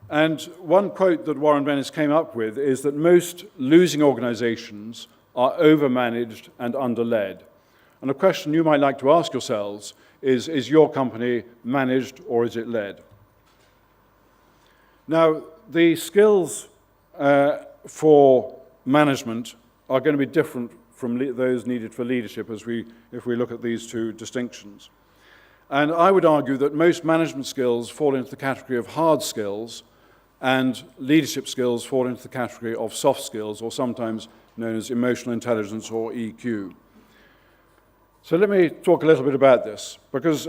And one quote that Warren Bennis came up with is that most losing organizations are overmanaged and underled. And a question you might like to ask yourselves is your company managed or is it led? Now, the skills for management are going to be different from those needed for leadership if we look at these two distinctions. And I would argue that most management skills fall into the category of hard skills and leadership skills fall into the category of soft skills, or sometimes known as emotional intelligence or EQ. So let me talk a little bit about this, because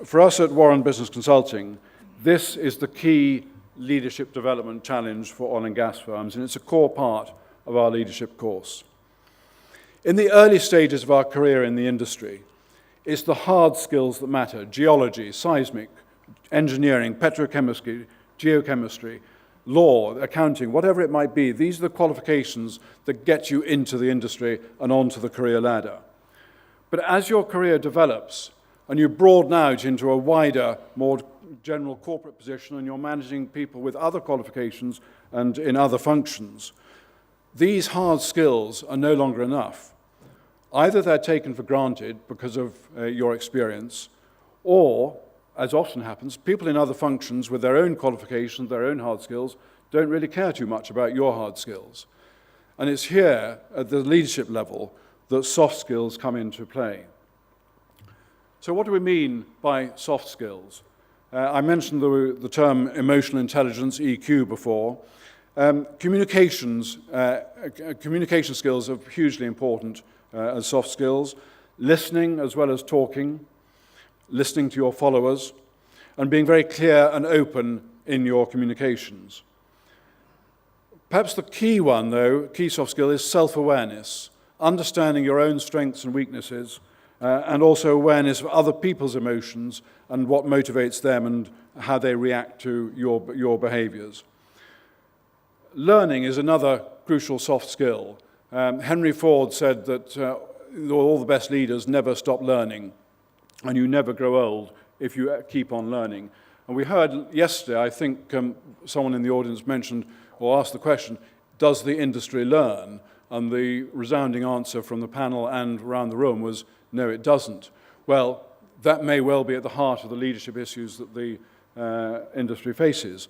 for us at Warren Business Consulting, this is the key leadership development challenge for oil and gas firms, and it's a core part of our leadership course. In the early stages of our career in the industry, it's the hard skills that matter: geology, seismic, engineering, petrochemistry, geochemistry, law, accounting, whatever it might be. These are the qualifications that get you into the industry and onto the career ladder. But as your career develops and you broaden out into a wider, more general corporate position and you're managing people with other qualifications and in other functions, these hard skills are no longer enough. Either they're taken for granted because of your experience, or, as often happens, people in other functions with their own qualifications, their own hard skills, don't really care too much about your hard skills. And it's here, at the leadership level, that soft skills come into play. So what do we mean by soft skills? I mentioned the term emotional intelligence, EQ, before. Communication skills are hugely important as soft skills. Listening as well as talking, listening to your followers, and being very clear and open in your communications. Perhaps the key one, though, key soft skill, is self-awareness, understanding your own strengths and weaknesses, and also awareness of other people's emotions and what motivates them and how they react to your behaviors. Learning is another crucial soft skill. Henry Ford said that all the best leaders never stop learning, and you never grow old if you keep on learning. And we heard yesterday, I think someone in the audience mentioned or asked the question, does the industry learn? And the resounding answer from the panel and around the room was, no, it doesn't. Well, that may well be at the heart of the leadership issues that the industry faces.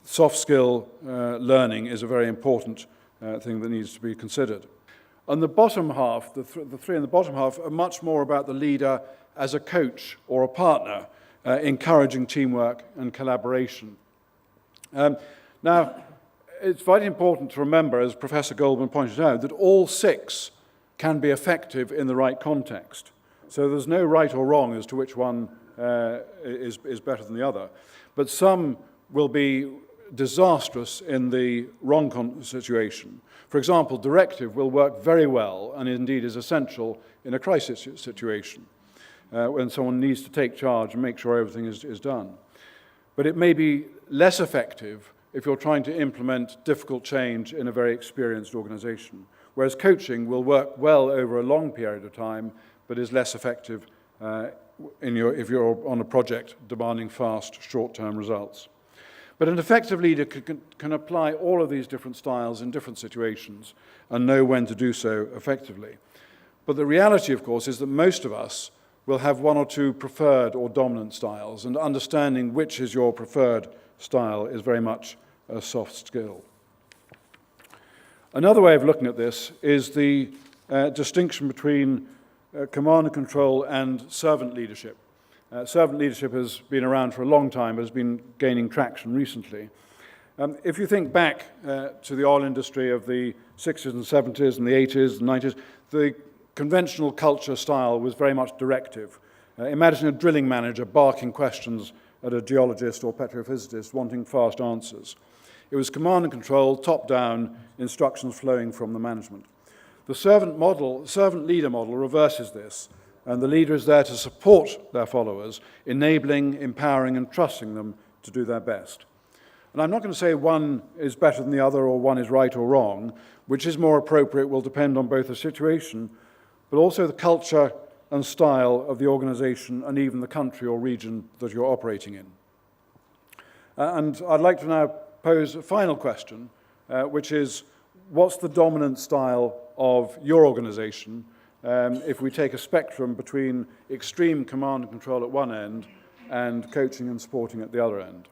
Soft skill learning is a very important thing that needs to be considered. And the bottom half, the three in the bottom half, are much more about the leader as a coach or a partner, encouraging teamwork and collaboration. Now, it's very important to remember, as Professor Goldman pointed out, that all six can be effective in the right context. So there's no right or wrong as to which one is better than the other. But some will be disastrous in the wrong situation. For example, directive will work very well and indeed is essential in a crisis situation when someone needs to take charge and make sure everything is done. But it may be less effective if you're trying to implement difficult change in a very experienced organization, whereas coaching will work well over a long period of time, but is less effective if you're on a project demanding fast, short-term results. But an effective leader can apply all of these different styles in different situations and know when to do so effectively. But the reality, of course, is that most of us will have one or two preferred or dominant styles, and understanding which is your preferred style is very much a soft skill. Another way of looking at this is the distinction between command and control and servant leadership. Servant leadership has been around for a long time, but has been gaining traction recently. If you think back to the oil industry of the 60s and 70s and the 80s and 90s, the conventional culture style was very much directive. Imagine a drilling manager barking questions at a geologist or petrophysicist wanting fast answers. It was command and control, top-down, instructions flowing from the management. The servant leader model reverses this, and the leader is there to support their followers, enabling, empowering, and trusting them to do their best. And I'm not going to say one is better than the other or one is right or wrong. Which is more appropriate will depend on both the situation, but also the culture and style of the organization and even the country or region that you're operating in. And I'd like to now pose a final question, which is, what's the dominant style of your organization if we take a spectrum between extreme command and control at one end and coaching and supporting at the other end?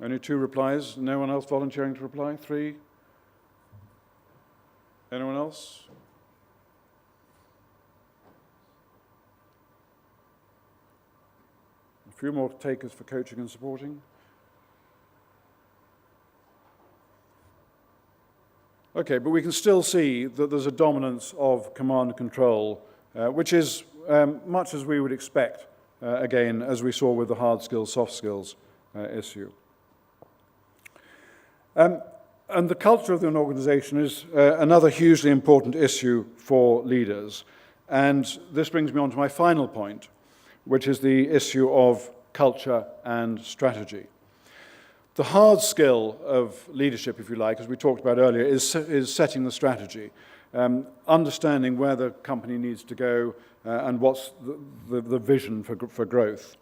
Only 2 replies. No one else volunteering to reply? 3? Anyone else? A few more takers for coaching and supporting. Okay, but we can still see that there's a dominance of command and control, which is much as we would expect, again, as we saw with the hard skills, soft skills issue. And the culture of an organization is another hugely important issue for leaders. And this brings me on to my final point, which is the issue of culture and strategy. The hard skill of leadership, if you like, as we talked about earlier, is setting the strategy, understanding where the company needs to go and what's the vision for growth.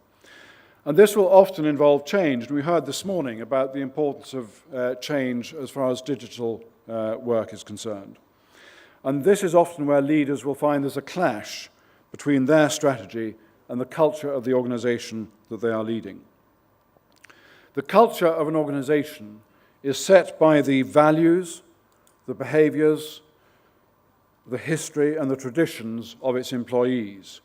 And this will often involve change. And we heard this morning about the importance of change as far as digital work is concerned. And this is often where leaders will find there's a clash between their strategy and the culture of the organization that they are leading. The culture of an organization is set by the values, the behaviors, the history, and the traditions of its employees.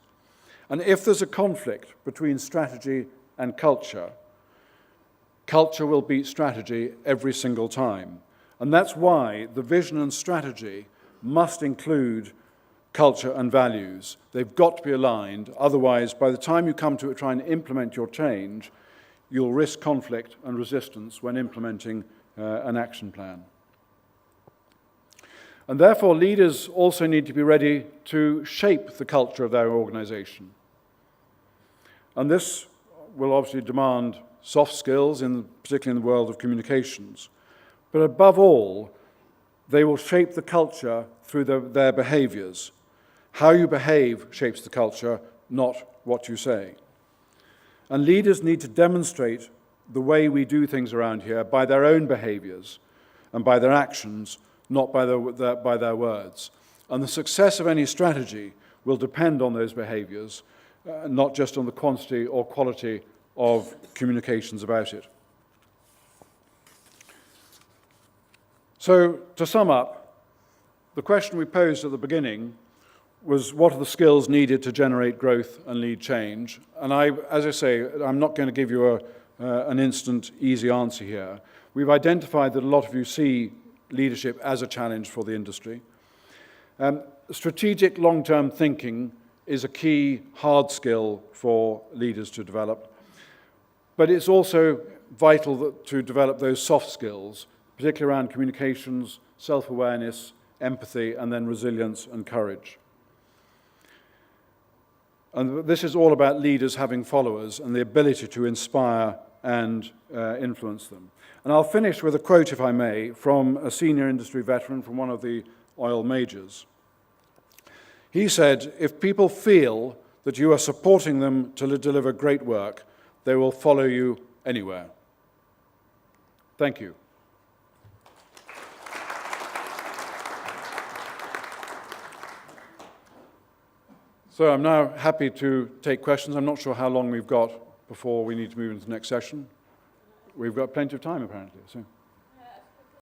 And if there's a conflict between strategy and culture, culture will beat strategy every single time. And that's why the vision and strategy must include culture and values. They've got to be aligned. Otherwise, by the time you come to try and implement your change, you'll risk conflict and resistance when implementing an action plan. And therefore, leaders also need to be ready to shape the culture of their organization. And this will obviously demand soft skills, particularly in the world of communications. But above all, they will shape the culture through their behaviors. How you behave shapes the culture, not what you say. And leaders need to demonstrate the way we do things around here by their own behaviors and by their actions, not by their words. And the success of any strategy will depend on those behaviors, not just on the quantity or quality of communications about it. So, to sum up, the question we posed at the beginning was, what are the skills needed to generate growth and lead change? And as I say, I'm not going to give you an instant, easy answer here. We've identified that a lot of you see leadership as a challenge for the industry. Strategic long-term thinking is a key hard skill for leaders to develop. But it's also vital to develop those soft skills, particularly around communications, self-awareness, empathy, and then resilience and courage. And this is all about leaders having followers and the ability to inspire and influence them. And I'll finish with a quote, if I may, from a senior industry veteran from one of the oil majors. He said, "If people feel that you are supporting them to deliver great work, they will follow you anywhere." Thank you. So I'm now happy to take questions. I'm not sure how long we've got before we need to move into the next session. We've got plenty of time, apparently. So.